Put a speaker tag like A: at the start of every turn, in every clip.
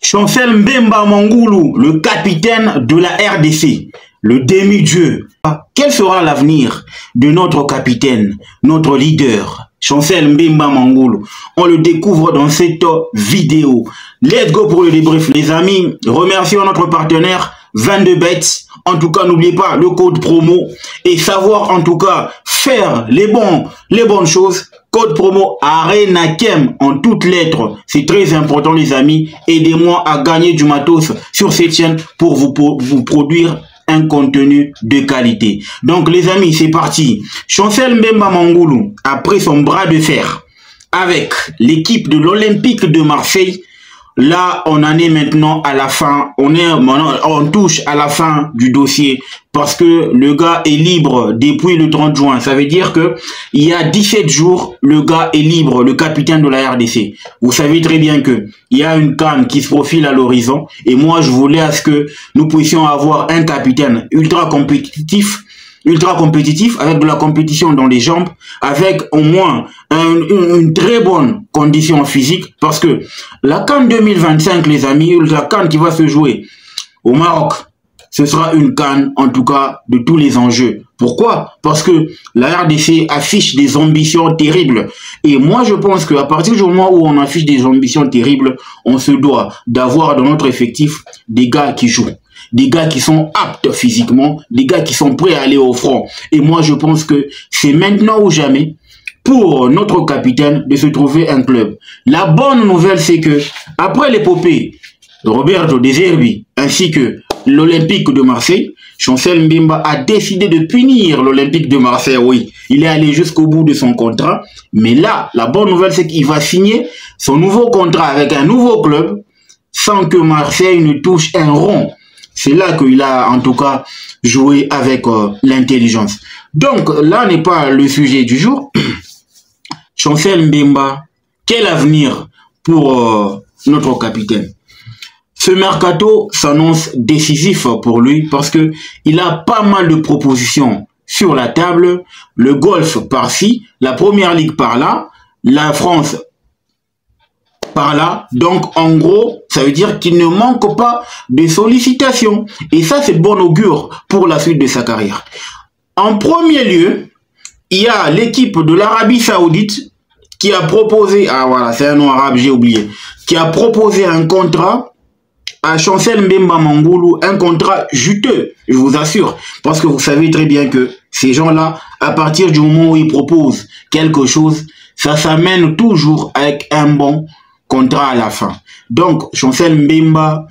A: Chancel Mbemba Mangulu, le capitaine de la RDC, le demi-dieu. Quel sera l'avenir de notre capitaine, notre leader, Chancel Mbemba Mangulu? On le découvre dans cette vidéo. Let's go pour le débrief, les amis. Remercions notre partenaire 22Bet. En tout cas, n'oubliez pas le code promo et savoir en tout cas faire les bonnes choses. Code promo ARENAKEM en toutes lettres. C'est très important, les amis. Aidez-moi à gagner du matos sur cette chaîne pour vous produire un contenu de qualité. Donc, les amis, c'est parti. Chancel Mbemba Mangulu a pris son bras de fer avec l'équipe de l'Olympique de Marseille. Là, on en est maintenant à la fin. On touche à la fin du dossier parce que le gars est libre depuis le 30 juin. Ça veut dire que il y a 17 jours, le gars est libre, le capitaine de la RDC. Vous savez très bien que il y a une CAN qui se profile à l'horizon et moi, je voulais à ce que nous puissions avoir un capitaine ultra compétitif avec de la compétition dans les jambes, avec au moins une très bonne condition physique, parce que la CAN 2025, les amis, la CAN qui va se jouer au Maroc, ce sera une CAN en tout cas de tous les enjeux. Pourquoi? Parce que la RDC affiche des ambitions terribles. Et moi, je pense qu'à partir du moment où on affiche des ambitions terribles, on se doit d'avoir dans notre effectif des gars qui jouent. Des gars qui sont aptes physiquement, des gars qui sont prêts à aller au front. Et moi, je pense que c'est maintenant ou jamais pour notre capitaine de se trouver un club. La bonne nouvelle, c'est que après l'épopée de Roberto De Zerbi ainsi que l'Olympique de Marseille, Chancel Mbemba a décidé de punir l'Olympique de Marseille. Oui, il est allé jusqu'au bout de son contrat. Mais là, la bonne nouvelle, c'est qu'il va signer son nouveau contrat avec un nouveau club sans que Marseille ne touche un rond. C'est là qu'il a en tout cas joué avec l'intelligence. Donc là n'est pas le sujet du jour. Chancel Mbemba, quel avenir pour notre capitaine? Ce mercato s'annonce décisif pour lui parce que il a pas mal de propositions sur la table. Le golf par-ci, la première ligue par-là, la France par là. Donc, en gros, ça veut dire qu'il ne manque pas de sollicitations. Et ça, c'est bon augure pour la suite de sa carrière. En premier lieu, il y a l'équipe de l'Arabie Saoudite qui a proposé, ah voilà, c'est un nom arabe, j'ai oublié, qui a proposé un contrat à Chancel Mbemba Mangulu, un contrat juteux, je vous assure. Parce que vous savez très bien que ces gens-là, à partir du moment où ils proposent quelque chose, ça s'amène toujours avec un bon contrat à la fin. Donc, Chancel Mbemba,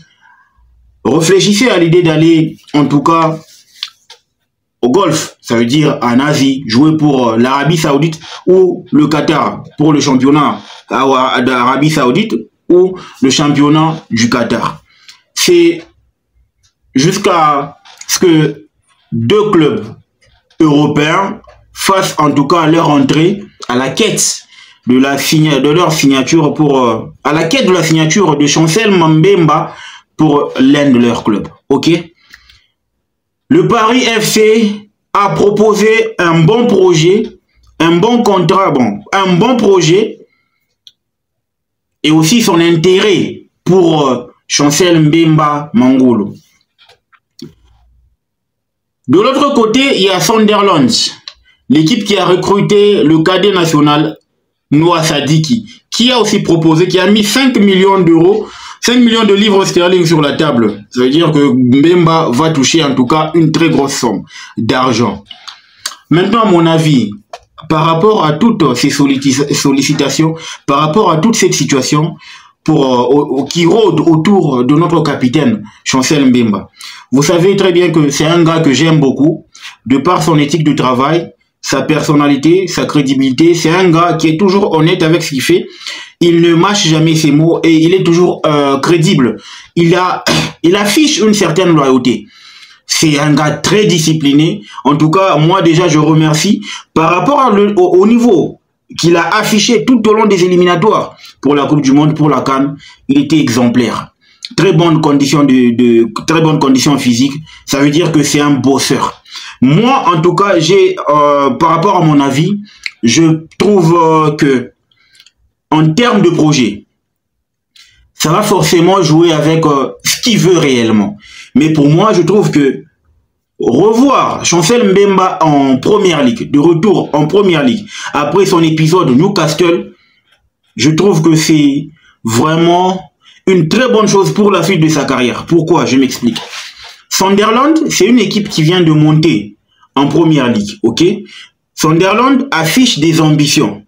A: réfléchissez à l'idée d'aller, en tout cas, au golf. Ça veut dire en Asie, jouer pour l'Arabie Saoudite ou le Qatar, pour le championnat d'Arabie Saoudite ou le championnat du Qatar. C'est jusqu'à ce que deux clubs européens fassent en tout cas leur entrée à la quête de leur signature à la quête de la signature de Chancel Mbemba pour l'un de leurs clubs. Ok? Le Paris FC a proposé un bon projet, un bon contrat, un bon projet et aussi son intérêt pour Chancel Mbemba Mangulu. De l'autre côté, il y a Sunderland, l'équipe qui a recruté le cadet national Noah Sadiki, qui a aussi proposé, qui a mis 5 millions d'euros, 5 millions de livres sterling sur la table. Ça veut dire que Mbemba va toucher en tout cas une très grosse somme d'argent. Maintenant, à mon avis, par rapport à toutes ces sollicitations, par rapport à toute cette situation qui rôde autour de notre capitaine, Chancel Mbemba, vous savez très bien que c'est un gars que j'aime beaucoup, de par son éthique de travail, sa personnalité, sa crédibilité. C'est un gars qui est toujours honnête avec ce qu'il fait. Il ne mâche jamais ses mots et il est toujours crédible. Il affiche une certaine loyauté. C'est un gars très discipliné. En tout cas, moi déjà, je remercie par rapport au niveau qu'il a affiché tout au long des éliminatoires pour la Coupe du Monde, pour la CAN. Il était exemplaire. Très bonne condition très bonne condition physique. Ça veut dire que c'est un bosseur. Moi, en tout cas, par rapport à mon avis, je trouve que en termes de projet, ça va forcément jouer avec ce qu'il veut réellement. Mais pour moi, je trouve que revoir Chancel Mbemba en première ligue, de retour en première ligue, après son épisode Newcastle, je trouve que c'est vraiment une très bonne chose pour la suite de sa carrière. Pourquoi? Je m'explique. Sunderland, c'est une équipe qui vient de monter en première ligue, ok? Sunderland affiche des ambitions.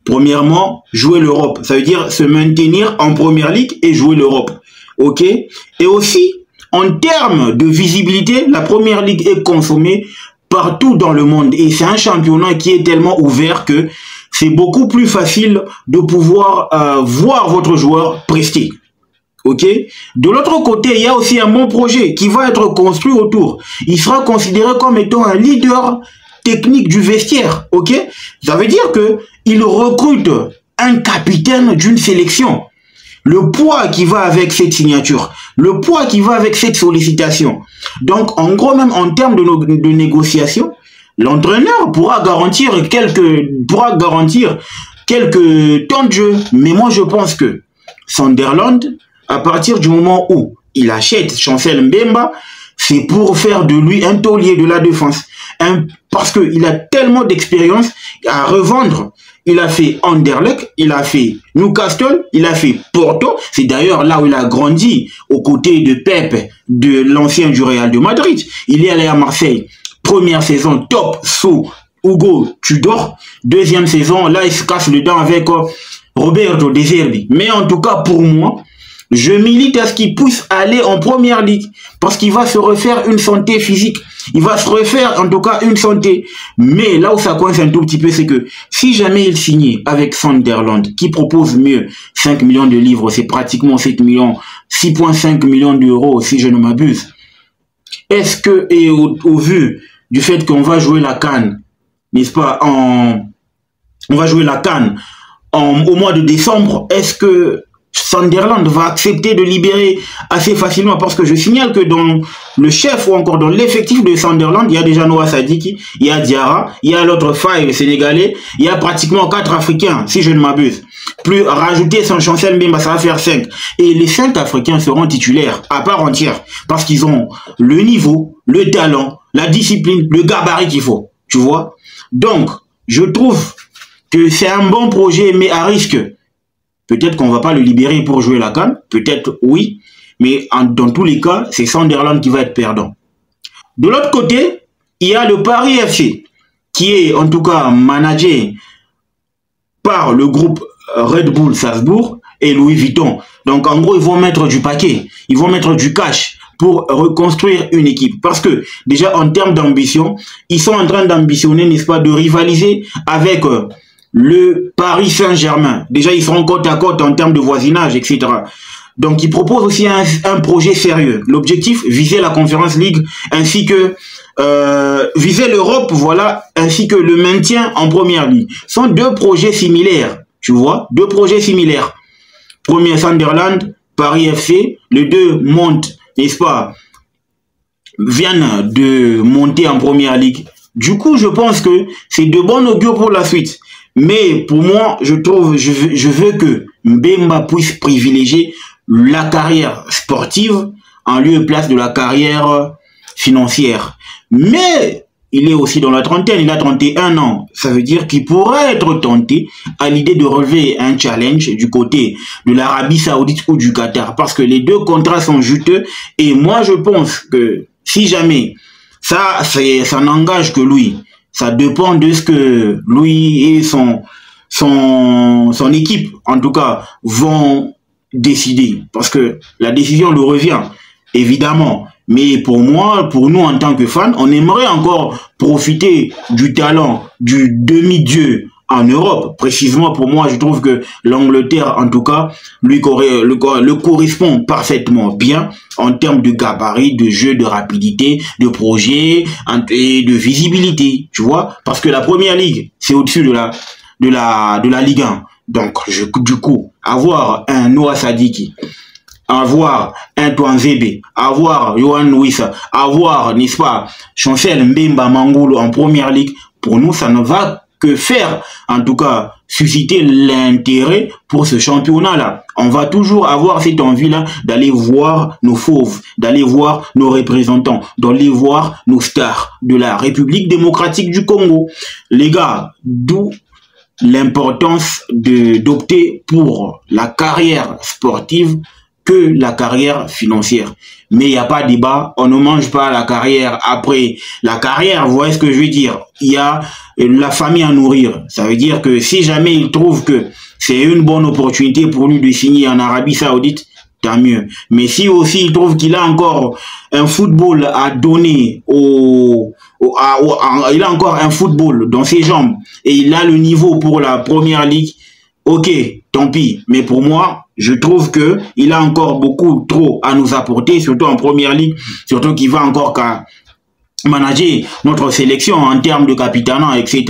A: Premièrement, jouer l'Europe. Ça veut dire se maintenir en première ligue et jouer l'Europe, ok? Et aussi, en termes de visibilité, la première ligue est consommée partout dans le monde. Et c'est un championnat qui est tellement ouvert que c'est beaucoup plus facile de pouvoir voir votre joueur prester. Ok. De l'autre côté, il y a aussi un bon projet qui va être construit autour. Il sera considéré comme étant un leader technique du vestiaire. Ok. Ça veut dire que il recrute un capitaine d'une sélection. Le poids qui va avec cette signature, le poids qui va avec cette sollicitation. Donc, en gros, même en termes de négociation, l'entraîneur pourra garantir quelques temps de jeu. Mais moi, je pense que Sunderland, à partir du moment où il achète Chancel Mbemba, c'est pour faire de lui un taulier de la défense. Parce qu'il a tellement d'expérience à revendre. Il a fait Anderlecht, il a fait Newcastle, il a fait Porto. C'est d'ailleurs là où il a grandi, aux côtés de Pep, de l'ancien du Real de Madrid. Il est allé à Marseille. Première saison top sous Hugo Tudor. Deuxième saison, là il se casse le dent avec Roberto De Zerbi. Mais en tout cas pour moi, je milite à ce qu'il puisse aller en première ligue parce qu'il va se refaire une santé physique. Il va se refaire en tout cas une santé. Mais là où ça coince un tout petit peu, c'est que si jamais il signait avec Sunderland, qui propose mieux 5 millions de livres, c'est pratiquement 7 millions, 6,5 millions d'euros si je ne m'abuse. Est-ce que, et au vu du fait qu'on va jouer la CAN, n'est-ce pas, on va jouer la CAN au mois de décembre, est-ce que Sunderland va accepter de libérer assez facilement? Parce que je signale que dans le chef ou encore dans l'effectif de Sunderland, il y a déjà Noah Sadiki, il y a Diarra, il y a l'autre Faye sénégalais, il y a pratiquement 4 Africains, si je ne m'abuse. Plus rajouter son Chancel Mbemba, ça va faire 5. Et les 5 Africains seront titulaires à part entière parce qu'ils ont le niveau, le talent, la discipline, le gabarit qu'il faut. Tu vois? Donc, je trouve que c'est un bon projet, mais à risque. Peut-être qu'on ne va pas le libérer pour jouer la CAN, peut-être oui, mais dans tous les cas, c'est Sunderland qui va être perdant. De l'autre côté, il y a le Paris FC, qui est en tout cas managé par le groupe Red Bull Salzbourg et Louis Vuitton. Donc en gros, ils vont mettre du paquet, ils vont mettre du cash pour reconstruire une équipe. Parce que déjà en termes d'ambition, ils sont en train d'ambitionner, n'est-ce pas, de rivaliser avec le Paris Saint-Germain. Déjà, ils seront côte à côte en termes de voisinage, etc. Donc, ils proposent aussi un projet sérieux. L'objectif, viser la Conference League, ainsi que viser l'Europe, voilà, ainsi que le maintien en Première Ligue. Ce sont deux projets similaires, tu vois, deux projets similaires. Premier Sunderland, Paris FC, les deux montent, n'est-ce pas, viennent de monter en Première Ligue. Du coup, je pense que c'est de bon augure pour la suite. Mais pour moi, je veux que Mbemba puisse privilégier la carrière sportive en lieu et place de la carrière financière. Mais il est aussi dans la trentaine, il a 31 ans. Ça veut dire qu'il pourrait être tenté à l'idée de relever un challenge du côté de l'Arabie Saoudite ou du Qatar. Parce que les deux contrats sont juteux. Et moi, je pense que si jamais ça n'engage que lui, ça dépend de ce que lui et son équipe, en tout cas, vont décider. Parce que la décision lui revient, évidemment. Mais pour moi, pour nous en tant que fans, on aimerait encore profiter du talent du demi-dieu en Europe. Précisément pour moi, je trouve que l'Angleterre, en tout cas, le correspond parfaitement bien en termes de gabarit, de jeu, de rapidité, de projet et de visibilité, tu vois. Parce que la Première Ligue, c'est au-dessus de la Ligue 1. Donc, du coup, avoir un Noah Sadiki, avoir un Touanzebe, avoir Yohan Wissa, avoir, n'est-ce pas, Chancel Mbemba Mangolo en Première Ligue, pour nous, ça ne va que faire, en tout cas, susciter l'intérêt pour ce championnat-là. On va toujours avoir cette envie-là d'aller voir nos fauves, d'aller voir nos représentants, d'aller voir nos stars de la République démocratique du Congo. Les gars, d'où l'importance d'opter pour la carrière sportive que la carrière financière. Mais il n'y a pas de débat, on ne mange pas la carrière après la carrière, vous voyez ce que je veux dire. Il y a la famille à nourrir. Ça veut dire que si jamais il trouve que c'est une bonne opportunité pour lui de signer en Arabie Saoudite, tant mieux. Mais si aussi il trouve qu'il a encore un football à donner il a encore un football dans ses jambes et il a le niveau pour la première ligue, ok, tant pis. Mais pour moi, je trouve que il a encore beaucoup trop à nous apporter, surtout en première ligue, surtout qu'il va encore qu'à manager notre sélection en termes de capitanat, etc.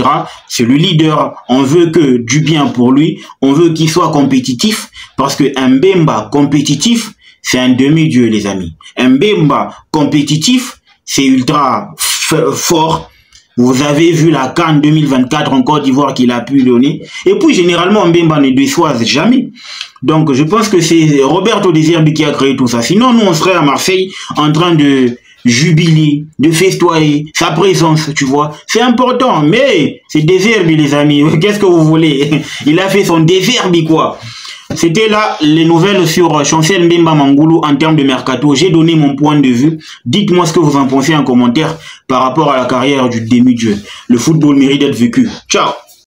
A: C'est le leader. On veut que du bien pour lui. On veut qu'il soit compétitif parce que un Mbemba compétitif, c'est un demi-dieu, les amis. Un Mbemba compétitif, c'est ultra fort. Vous avez vu la CAN 2024 en Côte d'Ivoire qu'il a pu donner. Et puis, généralement, Mbemba ne déçoit jamais. Donc, je pense que c'est Roberto De Zerbi qui a créé tout ça. Sinon, nous, on serait à Marseille en train de jubiler, de festoyer, sa présence, tu vois. C'est important, mais c'est De Zerbi, les amis. Qu'est-ce que vous voulez? Il a fait son De Zerbi, quoi. C'était là les nouvelles sur Chancel Mbemba Mangulu en termes de mercato. J'ai donné mon point de vue. Dites-moi ce que vous en pensez en commentaire par rapport à la carrière du demi-dieu. Le football mérite d'être vécu. Ciao!